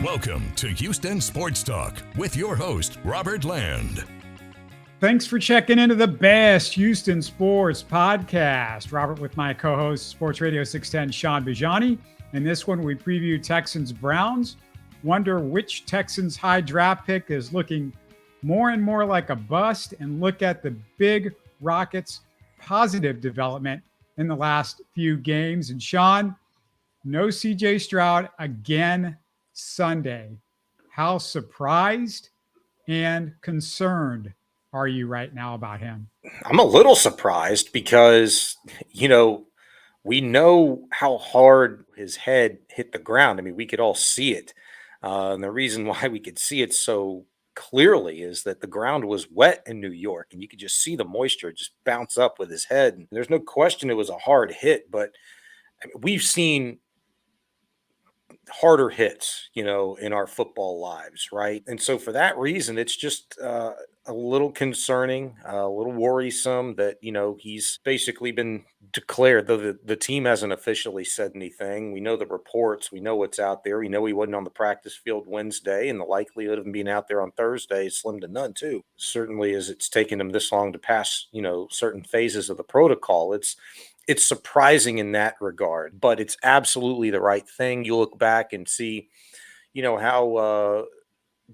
Welcome to Houston Sports Talk with your host, Robert Land. Thanks for checking into the best Houston sports podcast. Robert with my co-host, Sports Radio 610, Shaun Bijani. In this one, we preview Texans-Browns, wonder which Texans high draft pick is looking more and more like a bust, and look at the big Rockets' positive development in the last few games. And Shaun, no CJ Stroud again Sunday. How surprised and concerned are you right now about him? I'm a little surprised because, we know how hard his head hit the ground. I mean, we could all see it. And the reason why we could see it so clearly is that the ground was wet in New York, and you could just see the moisture just bounce up with his head. And there's no question it was a hard hit, but we've seen harder hits, in our football lives, right? And so for that reason, it's just a little concerning, a little worrisome that, he's basically been declared, though the team hasn't officially said anything. We know the reports, we know what's out there. We know he wasn't on the practice field Wednesday, and the likelihood of him being out there on Thursday is slim to none too. Certainly as it's taken him this long to pass, certain phases of the protocol. It's surprising in that regard, but it's absolutely the right thing. You look back and see, how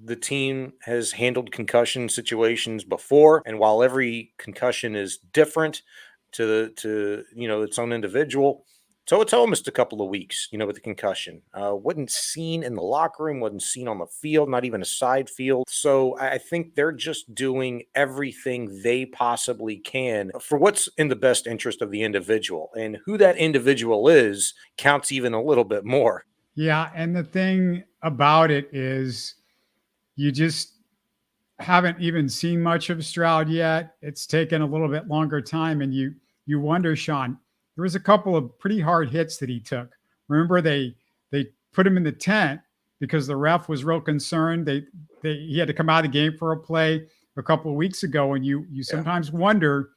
the team has handled concussion situations before. And while every concussion is different to its own individual, so it's almost a couple of weeks, with the concussion. Wasn't seen in the locker room, wasn't seen on the field, not even a side field. So I think they're just doing everything they possibly can for what's in the best interest of the individual. And who that individual is counts even a little bit more. Yeah, and the thing about it is you just haven't even seen much of Stroud yet. It's taken a little bit longer time, and you wonder, Shaun, there was a couple of pretty hard hits that he took. Remember, they put him in the tent because the ref was real concerned. He had to come out of the game for a play a couple of weeks ago, and you sometimes wonder,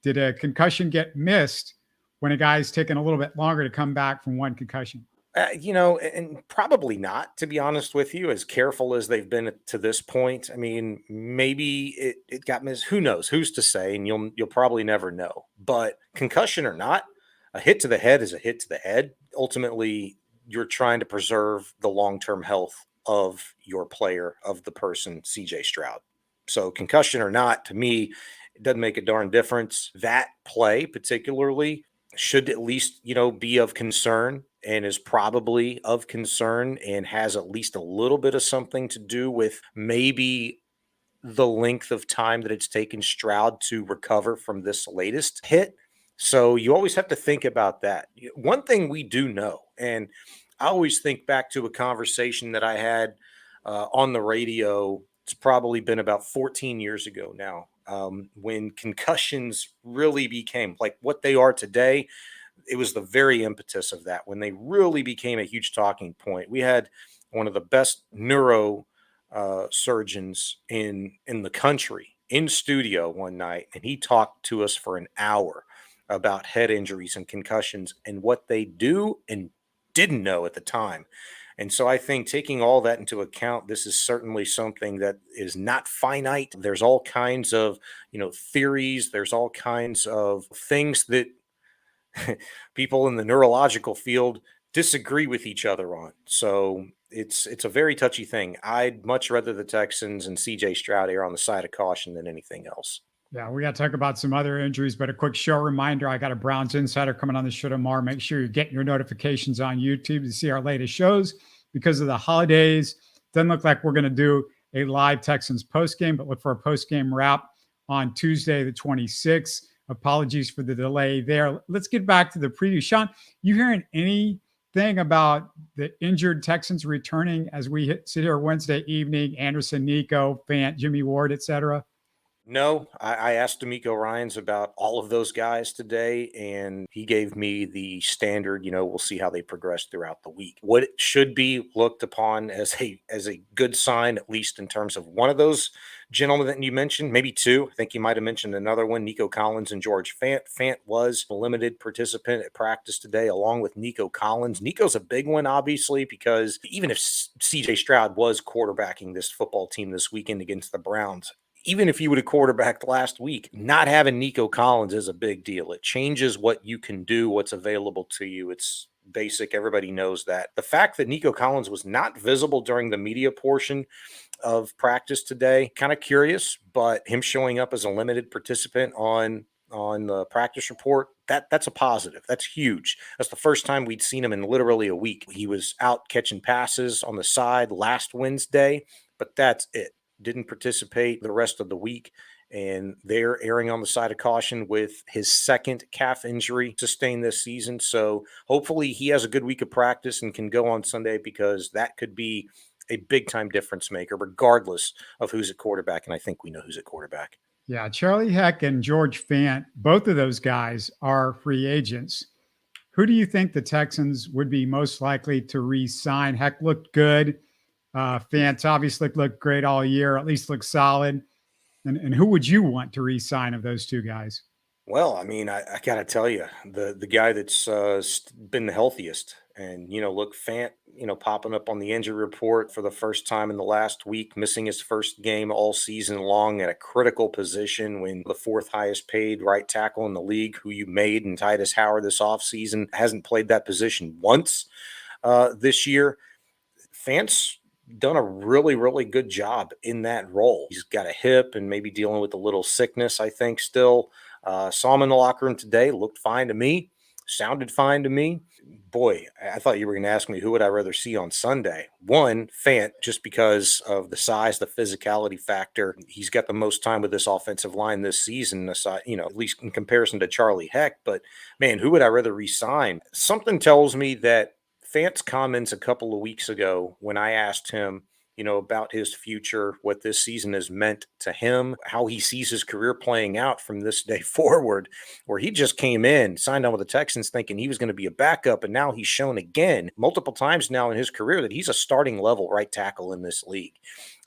did a concussion get missed when a guy's taken a little bit longer to come back from one concussion? And probably not, to be honest with you, as careful as they've been to this point. I mean, maybe it got missed. Who knows? Who's to say? And you'll probably never know. But concussion or not, a hit to the head is a hit to the head. Ultimately, you're trying to preserve the long-term health of your player, of the person, CJ Stroud. So concussion or not, to me, it doesn't make a darn difference. That play particularly should at least, be of concern, and is probably of concern, and has at least a little bit of something to do with maybe the length of time that it's taken Stroud to recover from this latest hit. So you always have to think about that. One thing we do know, and I always think back to a conversation that I had on the radio. It's probably been about 14 years ago now, when concussions really became like what they are today. It was the very impetus of that when they really became a huge talking point. We had one of the best neuro surgeons in the country in studio one night, and he talked to us for an hour about head injuries and concussions and what they do and didn't know at the time. And so I think taking all that into account, this is certainly something that is not finite. There's all kinds of, theories. There's all kinds of things that people in the neurological field disagree with each other on. So it's a very touchy thing. I'd much rather the Texans and CJ Stroud err on the side of caution than anything else. Yeah, we got to talk about some other injuries, but a quick show reminder, I got a Browns Insider coming on the show tomorrow. Make sure you're getting your notifications on YouTube to see our latest shows. Because of the holidays, doesn't look like we're going to do a live Texans postgame, but look for a postgame wrap on Tuesday, the 26th. Apologies for the delay there. Let's get back to the preview. Shaun, you hearing anything about the injured Texans returning as we sit here Wednesday evening? Anderson, Nico, Fant, Jimmy Ward, etc.? No, I asked D'Amico Ryans about all of those guys today, and he gave me the standard, we'll see how they progress throughout the week. What should be looked upon as a good sign, at least in terms of one of those gentlemen that you mentioned, maybe two. I think you might have mentioned another one, Nico Collins and George Fant. Fant was a limited participant at practice today, along with Nico Collins. Nico's a big one, obviously, because even if CJ Stroud was quarterbacking this football team this weekend against the Browns, even if you would have quarterbacked last week, not having Nico Collins is a big deal. It changes what you can do, what's available to you. It's basic. Everybody knows that. The fact that Nico Collins was not visible during the media portion of practice today, kind of curious, but him showing up as a limited participant on the practice report, that's a positive. That's huge. That's the first time we'd seen him in literally a week. He was out catching passes on the side last Wednesday, but that's it. Didn't participate the rest of the week, and they're erring on the side of caution with his second calf injury sustained this season. So hopefully he has a good week of practice and can go on Sunday, because that could be a big time difference maker, regardless of who's at quarterback. And I think we know who's at quarterback. Yeah, Charlie Heck and George Fant, both of those guys are free agents. Who do you think the Texans would be most likely to re-sign? Heck looked good. Fant obviously looked great all year, at least looked solid. And who would you want to re-sign of those two guys? Well, I mean, I got to tell you, the guy that's been the healthiest, and look, Fant, popping up on the injury report for the first time in the last week, missing his first game all season long at a critical position, when the fourth highest paid right tackle in the league, who you made, and Titus Howard this offseason, hasn't played that position once this year. Fant's done a really, really good job in that role. He's got a hip and maybe dealing with a little sickness, I think, still. Saw him in the locker room today, looked fine to me, sounded fine to me. Boy, I thought you were going to ask me who would I rather see on Sunday. One, Fant, just because of the size, the physicality factor. He's got the most time with this offensive line this season, aside, at least in comparison to Charlie Heck. But man, who would I rather re-sign? Something tells me that Fant's comments a couple of weeks ago, when I asked him, about his future, what this season has meant to him, how he sees his career playing out from this day forward, where he just came in, signed on with the Texans thinking he was going to be a backup, and now he's shown again multiple times now in his career that he's a starting level right tackle in this league.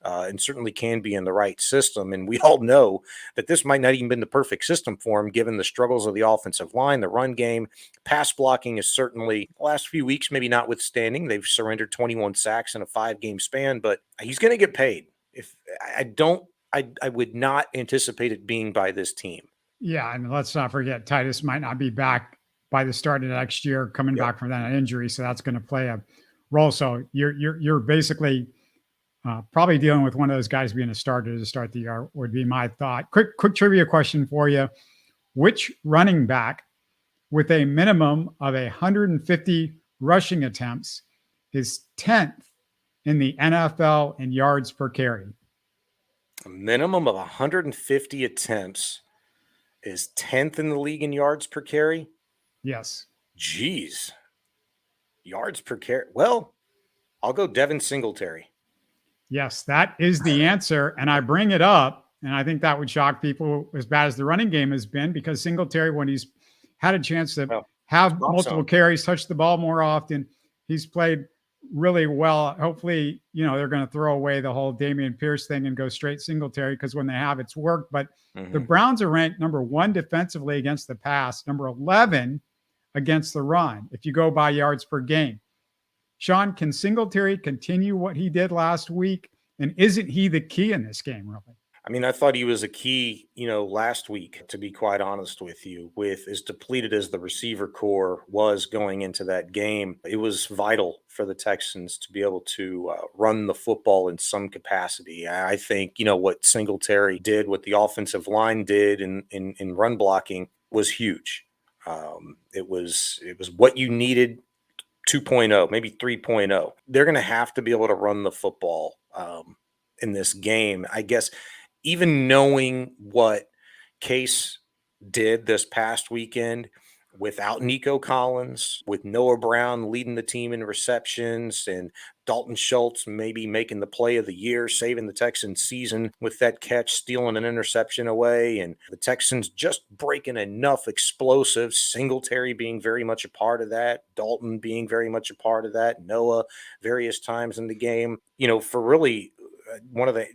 And certainly can be in the right system. And we all know that this might not even been the perfect system for him, given the struggles of the offensive line, the run game. Pass blocking is certainly, the last few weeks, maybe notwithstanding, they've surrendered 21 sacks in a 5-game span, but he's going to get paid. If I would not anticipate it being by this team. Yeah, and let's not forget, Titus might not be back by the start of next year, coming back from that injury, so that's going to play a role. So you're basically probably dealing with one of those guys being a starter to start the year, would be my thought. Quick trivia question for you. Which running back with a minimum of 150 rushing attempts is 10th in the NFL in yards per carry? A minimum of 150 attempts is 10th in the league in yards per carry? Yes. Jeez. Yards per carry. Well, I'll go Devin Singletary. Yes, that is the answer. And I bring it up, and I think that would shock people as bad as the running game has been, because Singletary, when he's had a chance to have multiple carries, touch the ball more often, he's played really well. Hopefully, they're going to throw away the whole Dameon Pierce thing and go straight Singletary, because when they have, it's worked. But the Browns are ranked number 1 defensively against the pass, number 11 against the run, if you go by yards per game. Shaun, can Singletary continue what he did last week? And isn't he the key in this game, really? I mean, I thought he was a key, last week, to be quite honest with you, with as depleted as the receiver core was going into that game. It was vital for the Texans to be able to run the football in some capacity. I think, what Singletary did, what the offensive line did in run blocking was huge. It was what you needed. 2.0, maybe 3.0. They're going to have to be able to run the football in this game. I guess even knowing what Case did this past weekend, without Nico Collins, with Noah Brown leading the team in receptions, and Dalton Schultz maybe making the play of the year, saving the Texans season with that catch, stealing an interception away, and the Texans just breaking enough explosives, Singletary being very much a part of that, Dalton being very much a part of that, Noah various times in the game, for really one of the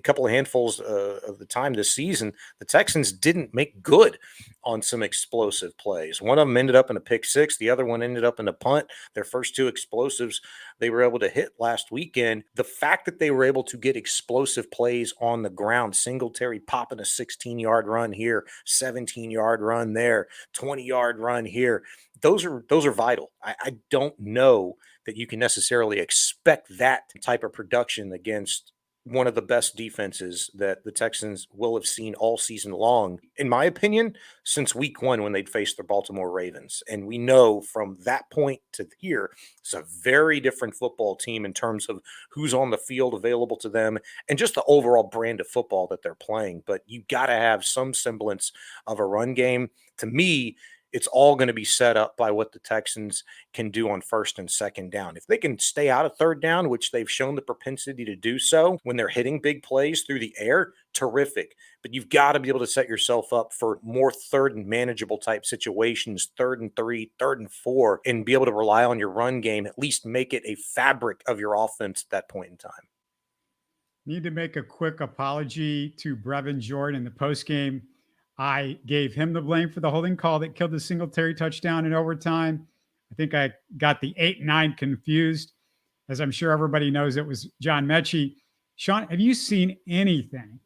couple of handfuls of the time this season, the Texans didn't make good on some explosive plays. One of them ended up in a pick six. The other one ended up in a punt. Their first two explosives they were able to hit last weekend. The fact that they were able to get explosive plays on the ground, Singletary popping a 16-yard run here, 17-yard run there, 20-yard run here, those are vital. I don't know that you can necessarily expect that type of production against one of the best defenses that the Texans will have seen all season long, in my opinion, since week one when they'd faced the Baltimore Ravens. And we know from that point to here, it's a very different football team in terms of who's on the field available to them and just the overall brand of football that they're playing. But you got to have some semblance of a run game. To me, it's all going to be set up by what the Texans can do on first and second down. If they can stay out of third down, which they've shown the propensity to do so when they're hitting big plays through the air, terrific. But you've got to be able to set yourself up for more third and manageable type situations, 3rd and 3, 3rd and 4, and be able to rely on your run game, at least make it a fabric of your offense at that point in time. Need to make a quick apology to Brevin Jordan in the postgame. I gave him the blame for the holding call that killed the Singletary touchdown in overtime. I think I got the 8-9 confused. As I'm sure everybody knows, it was John Metchie. Shaun, have you seen anything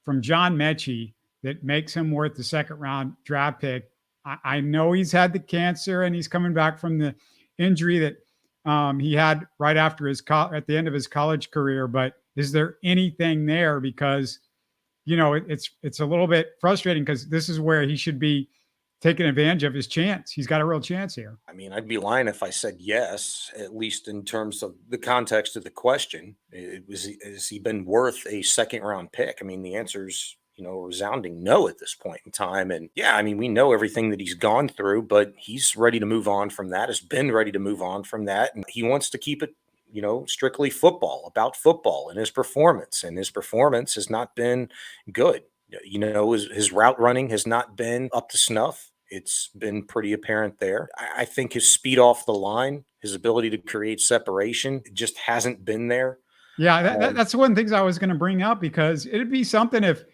from John Metchie that makes him worth the second-round draft pick? I know he's had the cancer and he's coming back from the injury that he had right after at the end of his college career. But is there anything there? Because it's a little bit frustrating because this is where he should be taking advantage of his chance. He's got a real chance here. I mean, I'd be lying if I said yes, at least in terms of the context of the question. Has he been worth a second round pick? I mean, the answer's, a resounding no at this point in time. And yeah, I mean, we know everything that he's gone through, but he's ready to move on from that, has been ready to move on from that. And he wants to keep it strictly about football and his performance. And his performance has not been good. His route running has not been up to snuff. It's been pretty apparent there. I think his speed off the line, his ability to create separation, it just hasn't been there. Yeah, that's one of the things I was going to bring up, because it'd be something if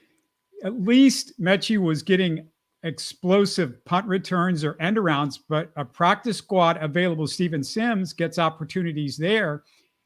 at least Metchie was getting explosive punt returns or end arounds, but a practice squad available, Steven Sims, gets opportunities there.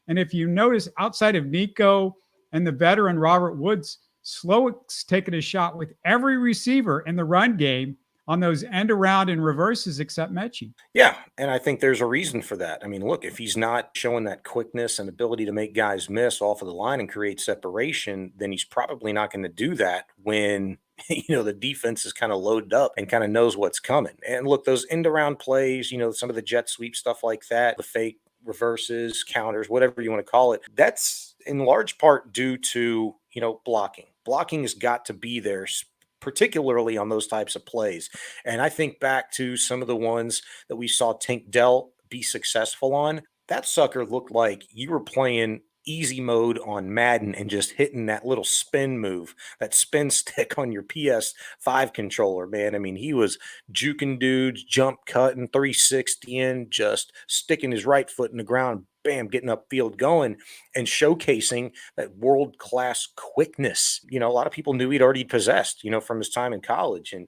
And if you notice, outside of Nico and the veteran Robert Woods, Slowick's taken a shot with every receiver in the run game on those end around and reverses except Metchie. Yeah, and I think there's a reason for that. I mean, look, if he's not showing that quickness and ability to make guys miss off of the line and create separation, then he's probably not going to do that when the defense is kind of loaded up and kind of knows what's coming. And look, those end around plays, some of the jet sweep stuff like that, the fake reverses, counters, whatever you want to call it, that's in large part due to, blocking. Blocking has got to be there, particularly on those types of plays. And I think back to some of the ones that we saw Tank Dell be successful on. That sucker looked like you were playing easy mode on Madden and just hitting that little spin move, that spin stick on your PS5 controller, man. I mean, he was juking dudes, jump cutting, 360 in, just sticking his right foot in the ground, bam, getting upfield going and showcasing that world-class quickness. A lot of people knew he'd already possessed, from his time in college. And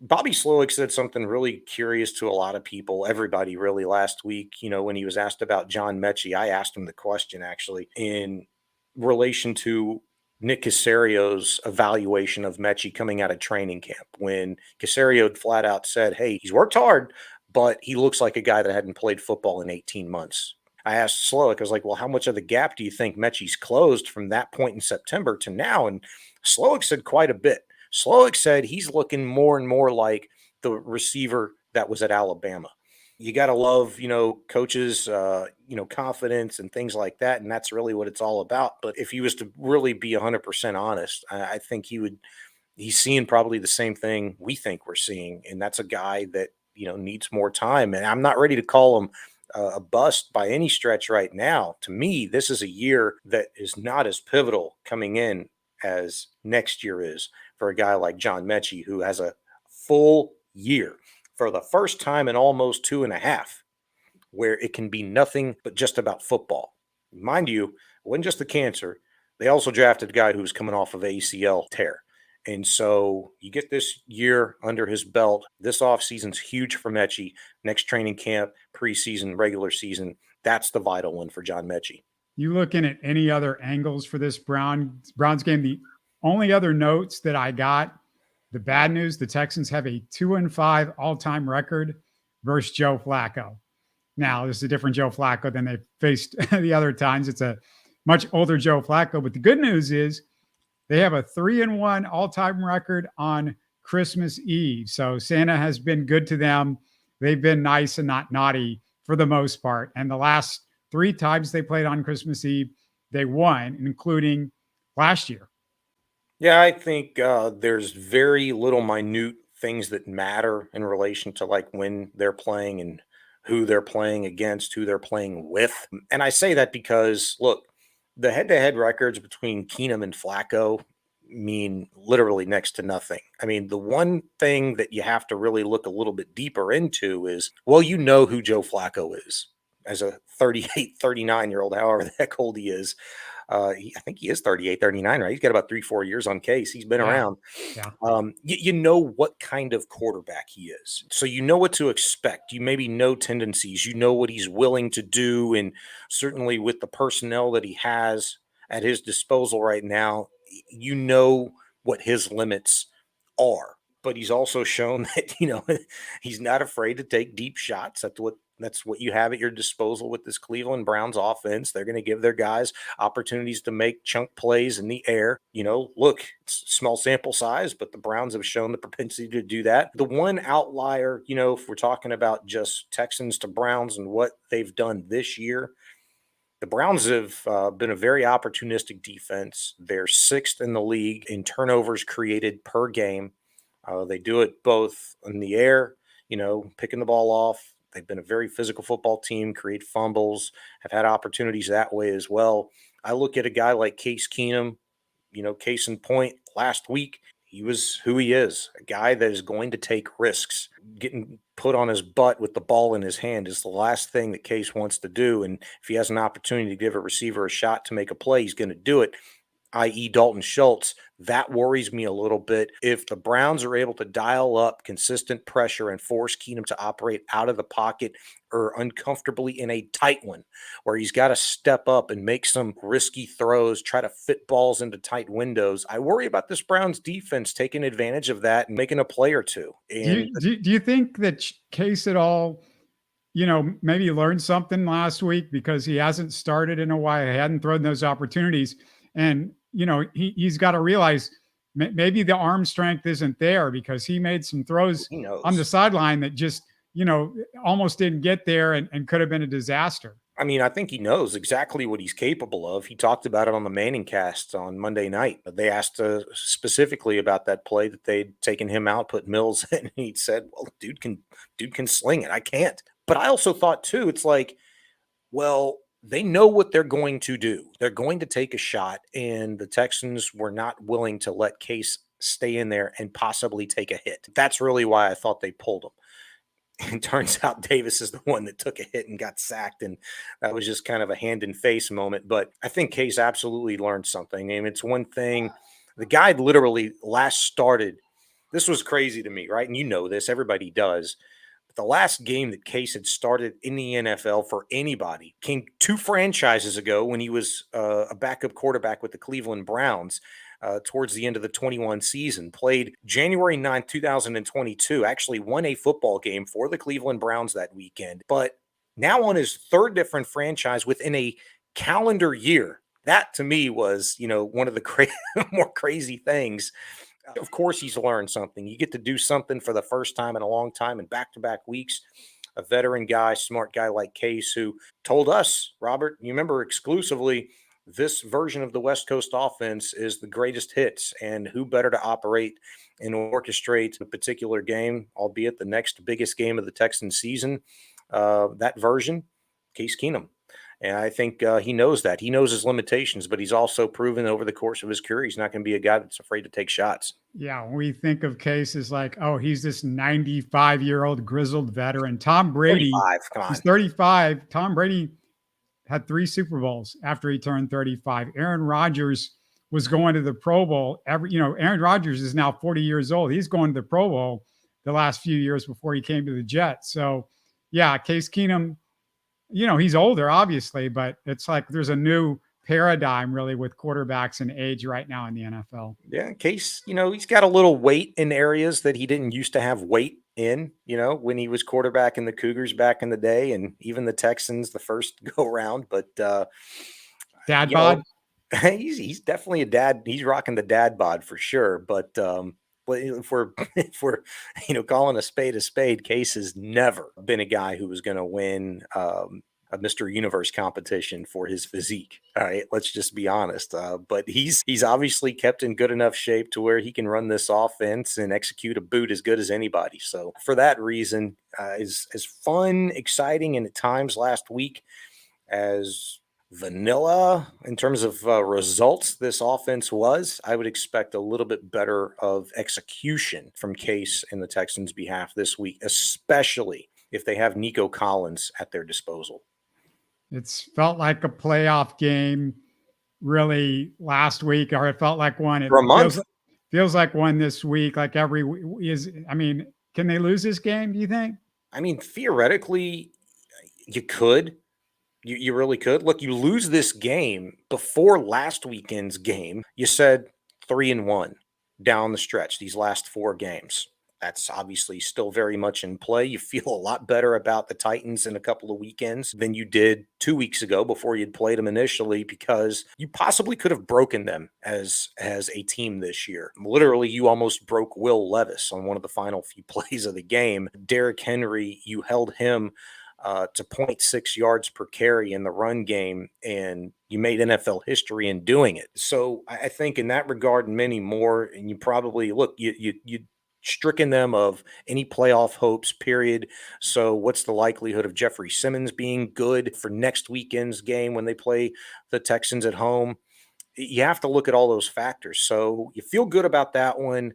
Bobby Slowick said something really curious to a lot of people, everybody really, last week, when he was asked about John Metchie. I asked him the question, actually, in relation to Nick Casario's evaluation of Metchie coming out of training camp, when Casario flat out said, hey, he's worked hard, but he looks like a guy that hadn't played football in 18 months. I asked Slowick, I was like, well, how much of the gap do you think Metchie's closed from that point in September to now? And Slowick said quite a bit. Slowick said he's looking more and more like the receiver that was at Alabama. You got to love, coaches, confidence and things like that. And that's really what it's all about. But if he was to really be 100% honest, I think he's seeing probably the same thing we think we're seeing. And that's a guy that, needs more time. And I'm not ready to call him a bust by any stretch right now. To me, this is a year that is not as pivotal coming in as next year is for a guy like John Metchie, who has a full year for the first time in almost 2.5, where it can be nothing but just about football. Mind you, it wasn't just the cancer. They also drafted a guy who was coming off of ACL tear. And so you get this year under his belt. This offseason's huge for Metchie. Next training camp, preseason, regular season, that's the vital one for John Metchie. You looking at any other angles for this Browns game? The only other notes that I got, the bad news, the Texans have a 2-5 all-time record versus Joe Flacco. Now, this is a different Joe Flacco than they faced the other times. It's a much older Joe Flacco. But the good news is they have a 3-1 all-time record on Christmas Eve. So Santa has been good to them. They've been nice and not naughty for the most part. And the last 3 times they played on Christmas Eve, they won, including last year. Yeah, I think there's very little minute things that matter in relation to like when they're playing and who they're playing against, who they're playing with. And I say that because, look, the head-to-head records between Keenum and Flacco mean literally next to nothing. I mean, the one thing that you have to really look a little bit deeper into is, well, you know who Joe Flacco is as a 38, 39-year-old, however the heck old he is. I think he is 38, 39, right? He's got about 3-4 years on Case. He's been around. Yeah. You know what kind of quarterback he is. So you know what to expect. You maybe know tendencies. You know what he's willing to do. And certainly with the personnel that he has at his disposal right now, you know what his limits are. But he's also shown that, he's not afraid to take deep shots. That's what you have at your disposal with this Cleveland Browns offense. They're going to give their guys opportunities to make chunk plays in the air. Look, it's small sample size, but the Browns have shown the propensity to do that. The one outlier, if we're talking about just Texans to Browns and what they've done this year, the Browns have been a very opportunistic defense. They're 6th in the league in turnovers created per game. They do it both in the air, picking the ball off. They've been a very physical football team, create fumbles, have had opportunities that way as well. I look at a guy like Case Keenum, case in point, last week, he was who he is, a guy that is going to take risks. Getting put on his butt with the ball in his hand is the last thing that Case wants to do. And if he has an opportunity to give a receiver a shot to make a play, he's going to do it, i.e. Dalton Schultz. That worries me a little bit. If the Browns are able to dial up consistent pressure and force Keenum to operate out of the pocket or uncomfortably in a tight one where he's got to step up and make some risky throws, try to fit balls into tight windows, I worry about this Browns defense taking advantage of that and making a play or two. And do you think that Case at all, maybe learned something last week because he hasn't started in a while, he hadn't thrown those opportunities, and he's got to realize maybe the arm strength isn't there because he made some throws on the sideline that just, almost didn't get there and could have been a disaster. I mean, I think he knows exactly what he's capable of. He talked about it on the Manning cast on Monday night. They asked specifically about that play that they'd taken him out, put Mills in, and he said, well, dude can sling it. I can't. But I also thought too, it's like, well, they know what they're going to do. They're going to take a shot, and the Texans were not willing to let Case stay in there and possibly take a hit. That's really why I thought they pulled him. And turns out Davis is the one that took a hit and got sacked, and that was just kind of a hand-in-face moment. But I think Case absolutely learned something. And it's one thing, the guy literally last started, this was crazy to me, right? And you know this, everybody does. The last game that Case had started in the NFL for anybody came 2 franchises ago when he was a backup quarterback with the Cleveland Browns towards the end of the 21 season. Played January 9th, 2022, actually won a football game for the Cleveland Browns that weekend. But now on his 3rd different franchise within a calendar year, that to me was, one of the more crazy things. Of course, he's learned something. You get to do something for the first time in a long time in back-to-back weeks. A veteran guy, smart guy like Case, who told us, Robert, you remember exclusively this version of the West Coast offense is the greatest hits, and who better to operate and orchestrate a particular game, albeit the next biggest game of the Texans season, that version, Case Keenum. And I think he knows that. He knows his limitations, but he's also proven over the course of his career he's not going to be a guy that's afraid to take shots. Yeah, when we think of cases like, oh, he's this 95-year-old grizzled veteran. Tom Brady, 35, come on. he's 35. Tom Brady had 3 Super Bowls after he turned 35. Aaron Rodgers was going to the Pro Bowl. Aaron Rodgers is now 40 years old. He's going to the Pro Bowl the last few years before he came to the Jets. So, yeah, Case Keenum, he's older, obviously, but it's like there's a new paradigm really with quarterbacks and age right now in the NFL. Yeah, Case, he's got a little weight in areas that he didn't used to have weight in, when he was quarterback in the Cougars back in the day, and even the Texans the first go round. But dad bod, he's definitely a dad. He's rocking the dad bod for sure. But if we're calling a spade, Case has never been a guy who was going to win a Mr. Universe competition for his physique. All right, let's just be honest. But he's obviously kept in good enough shape to where he can run this offense and execute a boot as good as anybody. So for that reason, as fun, exciting, and at times last week as vanilla in terms of results this offense was, I would expect a little bit better of execution from Case in the Texans' behalf this week, especially if they have Nico Collins at their disposal. It's felt like a playoff game really last week, or it felt like one. It for a month. Feels like one this week. Like every is. I mean, can they lose this game? Do you think? I mean, theoretically, you could. You really could. Look, you lose this game before last weekend's game. You said 3-1 down the stretch. These last 4 games. That's obviously still very much in play. You feel a lot better about the Titans in a couple of weekends than you did 2 weeks ago before you'd played them initially, because you possibly could have broken them as a team this year. Literally, you almost broke Will Levis on one of the final few plays of the game. Derrick Henry, you held him to 0.6 yards per carry in the run game, and you made NFL history in doing it. So I think in that regard and many more, and you probably, look, you stricken them of any playoff hopes, period. So what's the likelihood of Jeffrey Simmons being good for next weekend's game when they play the Texans at home? You have to look at all those factors. So you feel good about that one.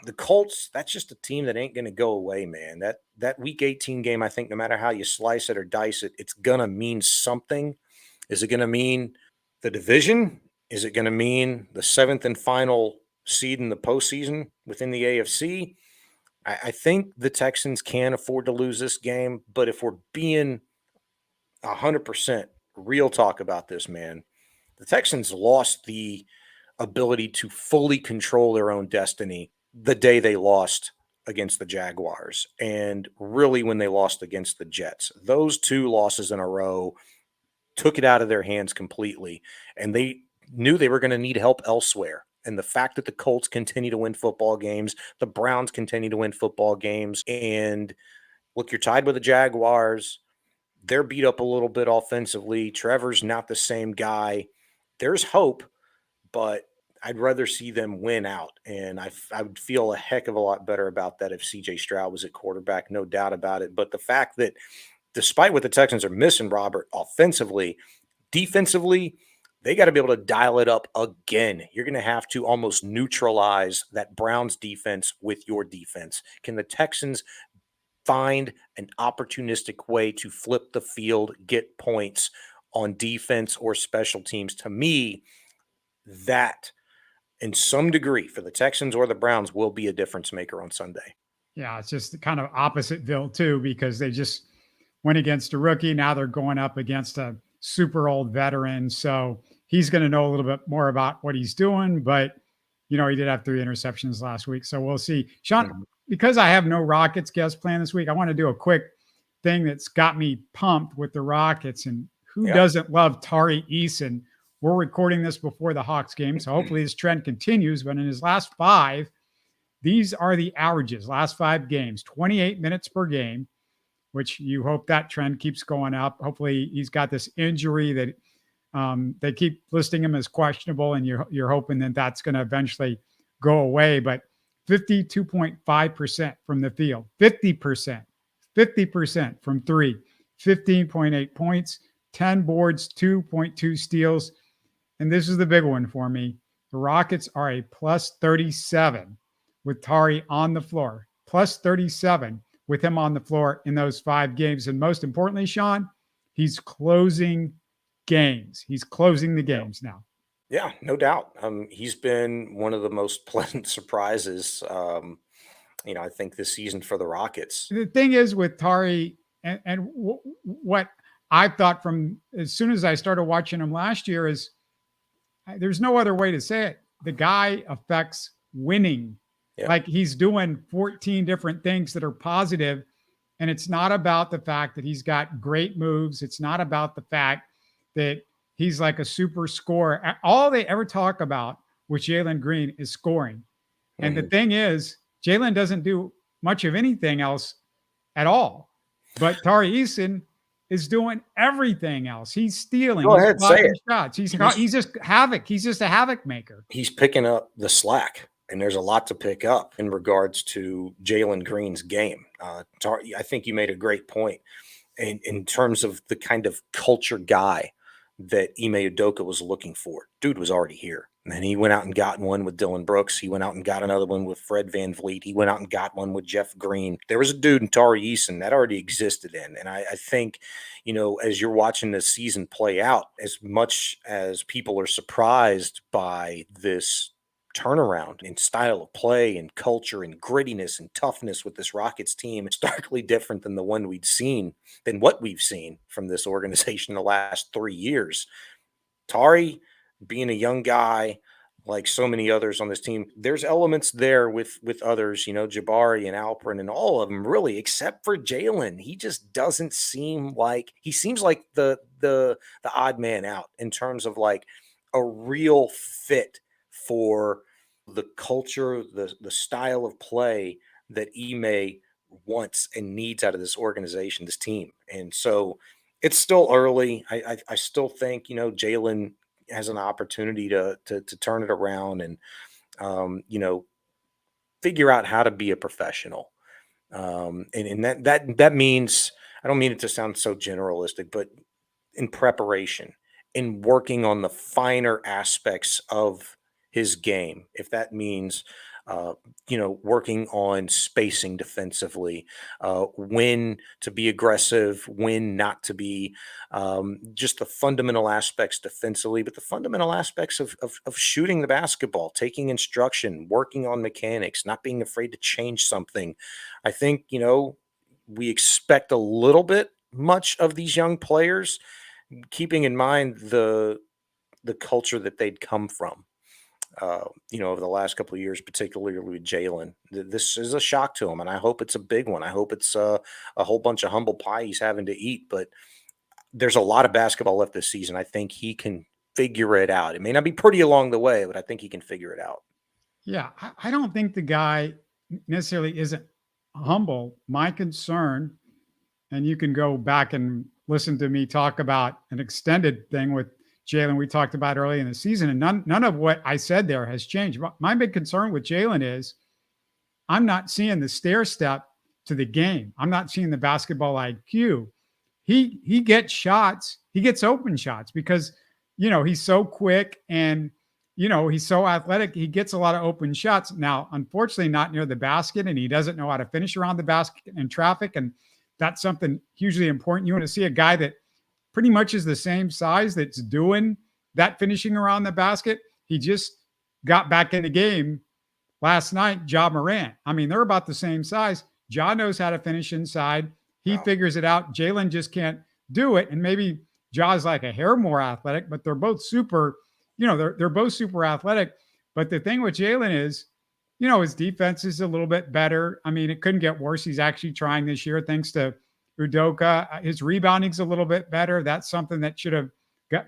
The Colts, that's just a team that ain't going to go away, man. That Week 18 game, I think no matter how you slice it or dice it, it's going to mean something. Is it going to mean the division? Is it going to mean the 7th and final seed in the postseason within the AFC? I think the Texans can afford to lose this game, but if we're being 100% real talk about this, man, the Texans lost the ability to fully control their own destiny the day they lost against the Jaguars, and really when they lost against the Jets. Those 2 losses in a row took it out of their hands completely, and they knew they were going to need help elsewhere. And the fact that the Colts continue to win football games, the Browns continue to win football games, and look, you're tied with the Jaguars. They're beat up a little bit offensively. Trevor's not the same guy. There's hope, but I'd rather see them win out. And I would feel a heck of a lot better about that if CJ Stroud was at quarterback, no doubt about it. But the fact that despite what the Texans are missing, Robert, offensively, defensively, they got to be able to dial it up again. You're going to have to almost neutralize that Browns defense with your defense. Can the Texans find an opportunistic way to flip the field, get points on defense or special teams? To me, that in some degree for the Texans or the Browns will be a difference maker on Sunday. Yeah, it's just kind of oppositeville too, because they just went against a rookie. Now they're going up against a super old veteran. So he's going to know a little bit more about what he's doing, but he did have 3 interceptions last week. So we'll see. Shaun, because I have no Rockets guest plan this week, I want to do a quick thing that's got me pumped with the Rockets. And who doesn't love Tari Eason? We're recording this before the Hawks game, so hopefully this trend continues. But in his last 5, these are the averages, last 5 games, 28 minutes per game, which you hope that trend keeps going up. Hopefully he's got this injury that They keep listing him as questionable, and you're hoping that that's going to eventually go away. But 52.5% from the field, 50% from three, 15.8 points, 10 boards, 2.2 steals. And this is the big one for me. The Rockets are a plus 37 with Tari on the floor, plus 37 with him on the floor in those 5 games. And most importantly, Shaun, he's closing games. He's closing the games now. Yeah, no doubt. He's been one of the most pleasant surprises, I think this season for the Rockets. The thing is with Tari, and what I thought from as soon as I started watching him last year is there's no other way to say it. The guy affects winning. Yeah. Like he's doing 14 different things that are positive. And it's not about the fact that he's got great moves. It's not about the fact that he's like a super scorer. All they ever talk about with Jalen Green is scoring. And the thing is, Jalen doesn't do much of anything else at all. But Tari Eason is doing everything else. He's stealing. Go ahead, say it. Shots. He's just havoc. He's just a havoc maker. He's picking up the slack, and there's a lot to pick up in regards to Jalen Green's game. I think you made a great point in terms of the kind of culture guy that Ime Udoka was looking for. Dude was already here. And then he went out and got one with Dylan Brooks. He went out and got another one with Fred VanVleet. He went out and got one with Jeff Green. There was a dude in Tari Eason that already existed in. And I think, as you're watching this season play out, as much as people are surprised by this turnaround in style of play and culture and grittiness and toughness with this Rockets team, it's starkly different than what we've seen from this organization the last 3 years. Tari, being a young guy like so many others on this team, there's elements there with others, Jabari and Alperen and all of them really, except for Jalen. He just doesn't seem like – he seems like the odd man out in terms of like a real fit for the culture, the style of play that Ime wants and needs out of this organization, this team. And so it's still early. I still think, Jalen has an opportunity to turn it around and, figure out how to be a professional. And that means, I don't mean it to sound so generalistic, but in preparation, in working on the finer aspects of his game, if that means, working on spacing defensively, when to be aggressive, when not to be, just the fundamental aspects defensively, but the fundamental aspects of shooting the basketball, taking instruction, working on mechanics, not being afraid to change something. I think, we expect a little bit much of these young players, keeping in mind the culture that they'd come from. Over the last couple of years, particularly with Jalen, this is a shock to him, and I hope it's a big one. I hope it's a whole bunch of humble pie he's having to eat, but there's a lot of basketball left this season. I think he can figure it out. It may not be pretty along the way, but I think he can figure it out. Yeah, I don't think the guy necessarily isn't humble. My concern, and you can go back and listen to me talk about an extended thing with Jalen we talked about early in the season, and none of what I said there has changed. My big concern with Jalen is I'm not seeing the stair step to the game. I'm not seeing the basketball IQ. He gets shots. He gets open shots because, he's so quick and, he's so athletic. He gets a lot of open shots. Now, unfortunately, not near the basket, and he doesn't know how to finish around the basket in traffic, and that's something hugely important. You want to see a guy that pretty much is the same size that's doing that finishing around the basket. He just got back in the game last night, Ja Morant. I mean, they're about the same size. Ja knows how to finish inside. He figures it out. Jalen just can't do it. And maybe Ja's like a hair more athletic, but they're both super, they're both super athletic. But the thing with Jalen is, his defense is a little bit better. I mean, it couldn't get worse. He's actually trying this year, thanks to Udoka. His rebounding's a little bit better. That's something that should have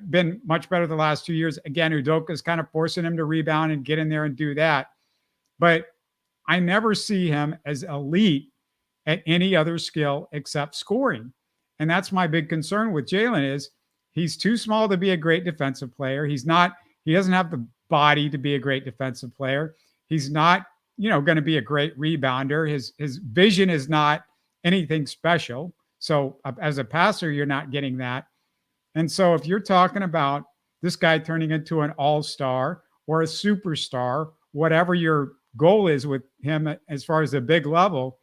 been much better the last 2 years. Again, Udoka's kind of forcing him to rebound and get in there and do that. But I never see him as elite at any other skill except scoring. And that's my big concern with Jalen is He's too small to be a great defensive player. He doesn't have the body to be a great defensive player. He's not, going to be a great rebounder. His vision is not anything special. So as a passer, you're not getting that. And so if you're talking about this guy turning into an all-star or a superstar, whatever your goal is with him as far as the big level,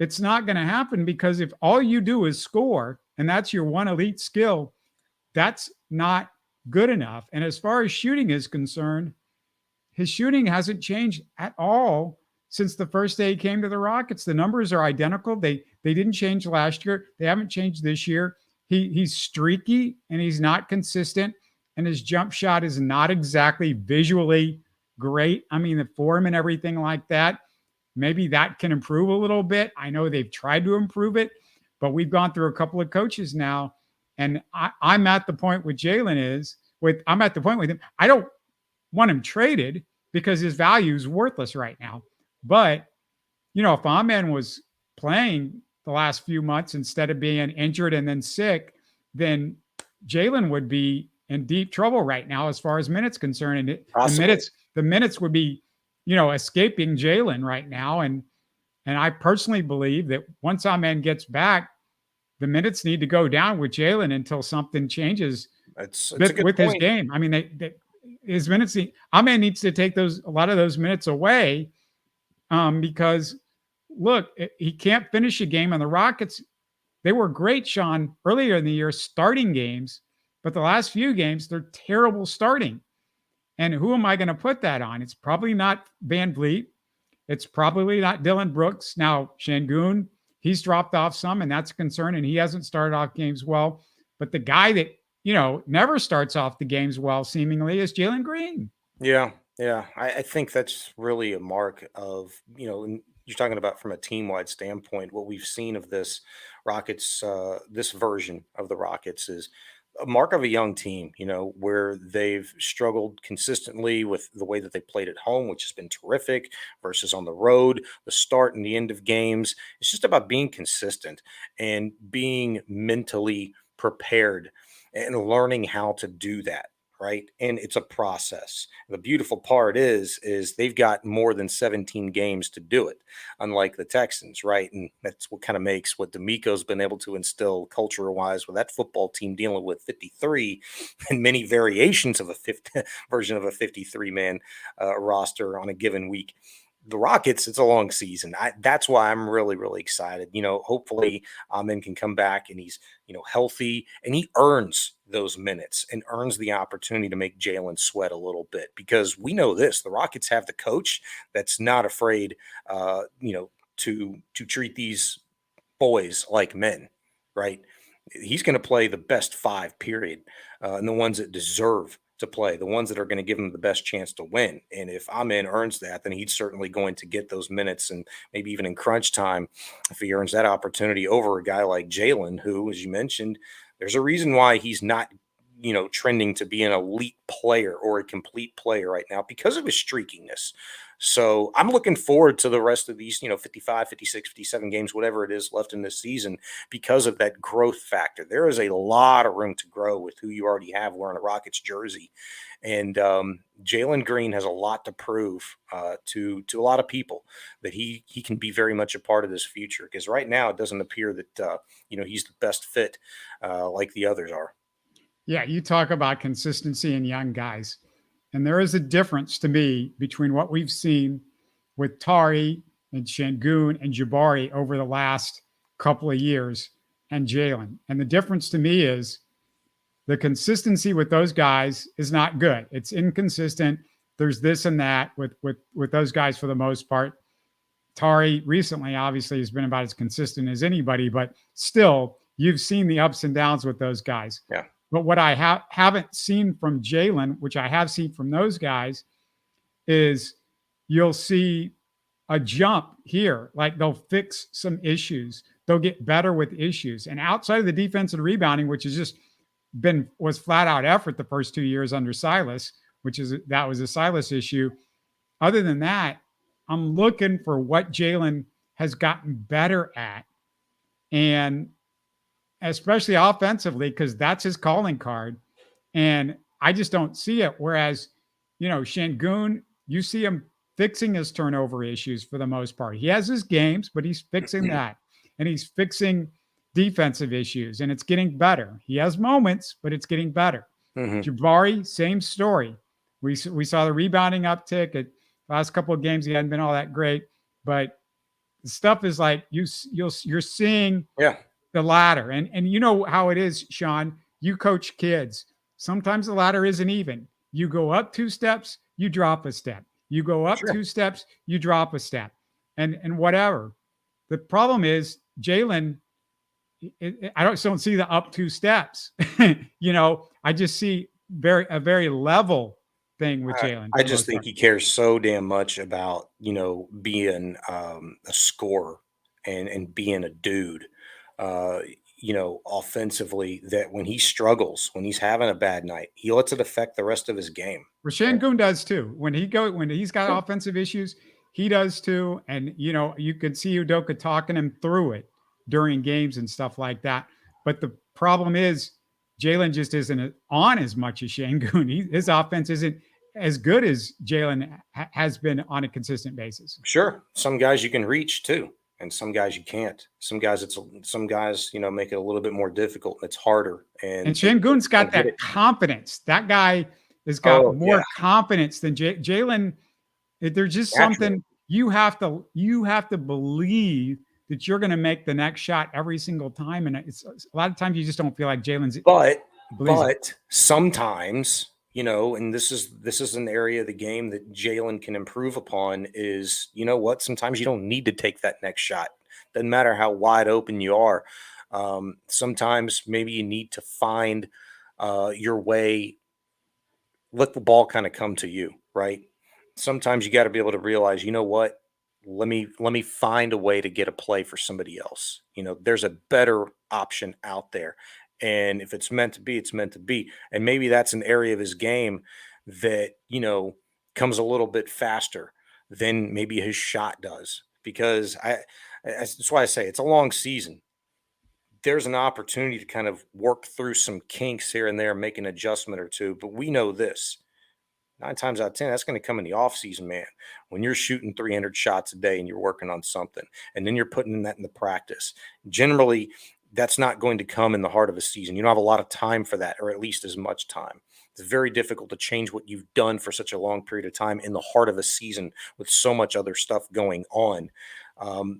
it's not going to happen, because if all you do is score and that's your one elite skill, that's not good enough. And as far as shooting is concerned, his shooting hasn't changed at all since the first day he came to the Rockets. The numbers are identical. They didn't change last year. They haven't changed this year. He's streaky and he's not consistent, and his jump shot is not exactly visually great. I mean, the form and everything like that, maybe that can improve a little bit. I know they've tried to improve it, but we've gone through a couple of coaches now, and I'm at the point with Jalen I'm at the point with him. I don't want him traded because his value is worthless right now. But, if Amen was playing the last few months instead of being injured and then sick, then Jalen would be in deep trouble right now as far as minutes concerned. And the minutes would be, escaping Jalen right now. And I personally believe that once Amen gets back, the minutes need to go down with Jalen until something changes with his game. I mean, his minutes, Amen needs to take a lot of those minutes away, because look, he can't finish a game. And the Rockets, they were great, Sean, earlier in the year starting games, but the last few games, they're terrible starting. And who am I going to put that on? It's probably not Van Vliet. It's probably not Dylan Brooks. Now, Şengün, he's dropped off some, and that's a concern, and he hasn't started off games well. But the guy that, never starts off the games well, seemingly, is Jalen Green. Yeah. I think that's really a mark of, you're talking about from a team-wide standpoint, what we've seen of this Rockets, this version of the Rockets is a mark of a young team, where they've struggled consistently with the way that they played at home, which has been terrific, versus on the road, the start and the end of games. It's just about being consistent and being mentally prepared and learning how to do that. Right. And it's a process. The beautiful part is they've got more than 17 games to do it, unlike the Texans. Right. And that's what kind of makes what D'Amico's been able to instill culture wise with that football team dealing with 53 and many variations of a version of a 53 man roster on a given week. The Rockets, it's a long season. That's why I'm really, really excited. Hopefully Amen can come back and he's, healthy, and he earns those minutes and earns the opportunity to make Jalen sweat a little bit, because we know this, the Rockets have the coach that's not afraid, to treat these boys like men, right? He's going to play the best five, period, and the ones that deserve to play, the ones that are going to give him the best chance to win. And if Amen earns that, then he's certainly going to get those minutes, and maybe even in crunch time, if he earns that opportunity over a guy like Jalen, who, as you mentioned, there's a reason why he's not, trending to be an elite player or a complete player right now, because of his streakiness. So I'm looking forward to the rest of these, 55, 56, 57 games, whatever it is left in this season, because of that growth factor. There is a lot of room to grow with who you already have wearing a Rockets jersey. And Jalen Green has a lot to prove to a lot of people, that he can be very much a part of this future, because right now it doesn't appear that, he's the best fit like the others are. Yeah, you talk about consistency in young guys. And there is a difference to me between what we've seen with Tari and Şengün and Jabari over the last couple of years and Jalen. And the difference to me is the consistency with those guys is not good. It's inconsistent. There's this and that with those guys for the most part. Tari recently obviously has been about as consistent as anybody, but still, you've seen the ups and downs with those guys. Yeah. But what I haven't seen from Jalen, which I have seen from those guys, is you'll see a jump here. Like they'll fix some issues. They'll get better with issues. And outside of the defense and rebounding, which has just was flat out effort the first 2 years under Silas, that was a Silas issue. Other than that, I'm looking for what Jalen has gotten better at. And especially offensively, because that's his calling card. And I just don't see it. Whereas, Şengün, you see him fixing his turnover issues for the most part. He has his games, but he's fixing that. And he's fixing defensive issues, and it's getting better. He has moments, but it's getting better. Jabari, same story. We saw the rebounding uptick. At last couple of games, he hadn't been all that great, but the stuff is like you're seeing the ladder. And you know how it is, Shaun. You coach kids. Sometimes the ladder isn't even. You go up 2 steps, you drop a step. You go up 2 steps, you drop a step, and whatever. The problem is Jalen. I don't see the up 2 steps. I just see a very level thing with Jalen. I just think he cares so damn much about, being a scorer and being a dude, offensively, that when he struggles, when he's having a bad night, he lets it affect the rest of his game. Şengün does too. When he's got offensive issues, he does too. And, you could see Udoka talking him through it during games and stuff like that. But the problem is Jalen just isn't on as much as Şengün. His offense isn't as good as Jalen has been on a consistent basis. Sure. Some guys you can reach too, and some guys you can't. Some guys, make it a little bit more difficult. It's harder. And Şengün's got that confidence. That guy has got more confidence than Jalen. There's just something you have to believe that you're going to make the next shot every single time. And it's a lot of times you just don't feel like Jalen's. But sometimes, and this is an area of the game that Jalen can improve upon is, sometimes you don't need to take that next shot. Doesn't matter how wide open you are. Sometimes maybe you need to find your way, let the ball kind of come to you, right? Sometimes you got to be able to realize, let me find a way to get a play for somebody else. There's a better option out there. And if it's meant to be, it's meant to be. And maybe that's an area of his game that, comes a little bit faster than maybe his shot does. Because that's why I say it's a long season. There's an opportunity to kind of work through some kinks here and there, make an adjustment or two. But we know this. 9 times out of 10, that's going to come in the offseason, man. When you're shooting 300 shots a day and you're working on something, and then you're putting that in the practice. Generally, that's not going to come in the heart of a season. You don't have a lot of time for that, or at least as much time. It's very difficult to change what you've done for such a long period of time in the heart of a season with so much other stuff going on.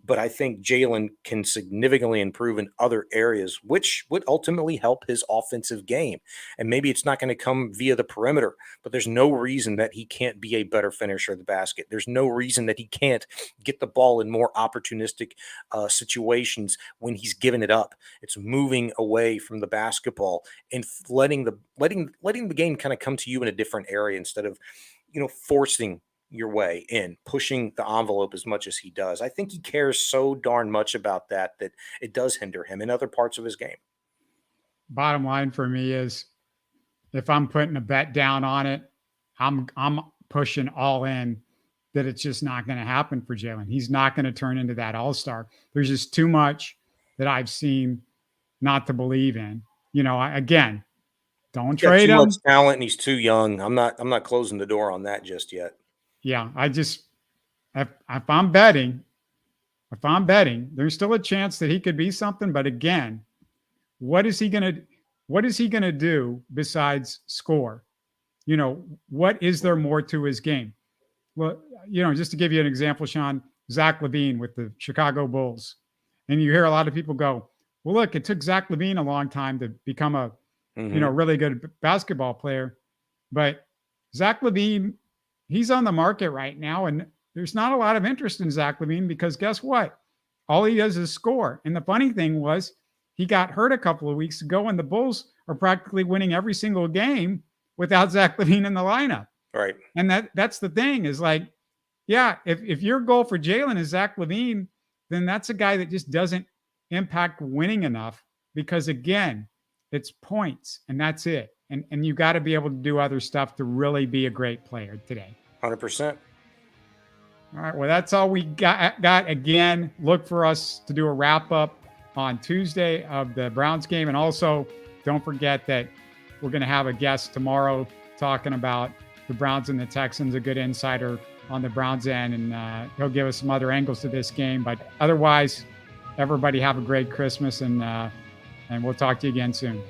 But I think Jalen can significantly improve in other areas, which would ultimately help his offensive game. And maybe it's not going to come via the perimeter, but there's no reason that he can't be a better finisher of the basket. There's no reason that he can't get the ball in more opportunistic situations when he's given it up. It's moving away from the basketball and letting the game kind of come to you in a different area instead of, forcing your way in, pushing the envelope as much as he does. I think he cares so darn much about that it does hinder him in other parts of his game. Bottom line for me is, if I'm putting a bet down on it, I'm pushing all in that it's just not going to happen for Jalen. He's not going to turn into that all-star. There's just too much that I've seen not to believe in. Again, don't trade him. Too much talent, and he's too young. I'm not closing the door on that just yet. Yeah, if I'm betting, there's still a chance that he could be something. But again, what is he gonna do besides score? What is there more to his game? Well, just to give you an example, Shaun, Zach LaVine with the Chicago Bulls, and you hear a lot of people go, "Well, look, it took Zach LaVine a long time to become a really good basketball player," but Zach LaVine, he's on the market right now, and there's not a lot of interest in Zach LaVine because guess what? All he does is score. And the funny thing was, he got hurt a couple of weeks ago, and the Bulls are practically winning every single game without Zach LaVine in the lineup. Right. And that's the thing is like, yeah, if your goal for Jalen is Zach LaVine, then that's a guy that just doesn't impact winning enough because, again, it's points, and that's it. And you got to be able to do other stuff to really be a great player today. 100%. All right. Well, that's all we got. Again, look for us to do a wrap up on Tuesday of the Browns game. And also, don't forget that we're going to have a guest tomorrow talking about the Browns and the Texans, a good insider on the Browns end, and he'll give us some other angles to this game. But otherwise, everybody have a great Christmas, and we'll talk to you again soon.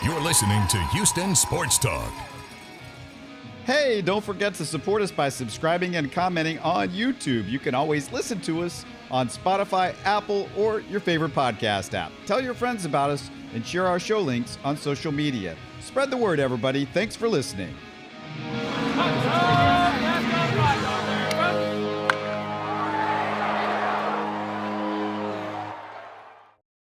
You're listening to Houston Sports Talk. Hey, don't forget to support us by subscribing and commenting on YouTube. You can always listen to us on Spotify, Apple, or your favorite podcast app. Tell your friends about us and share our show links on social media. Spread the word, everybody. Thanks for listening.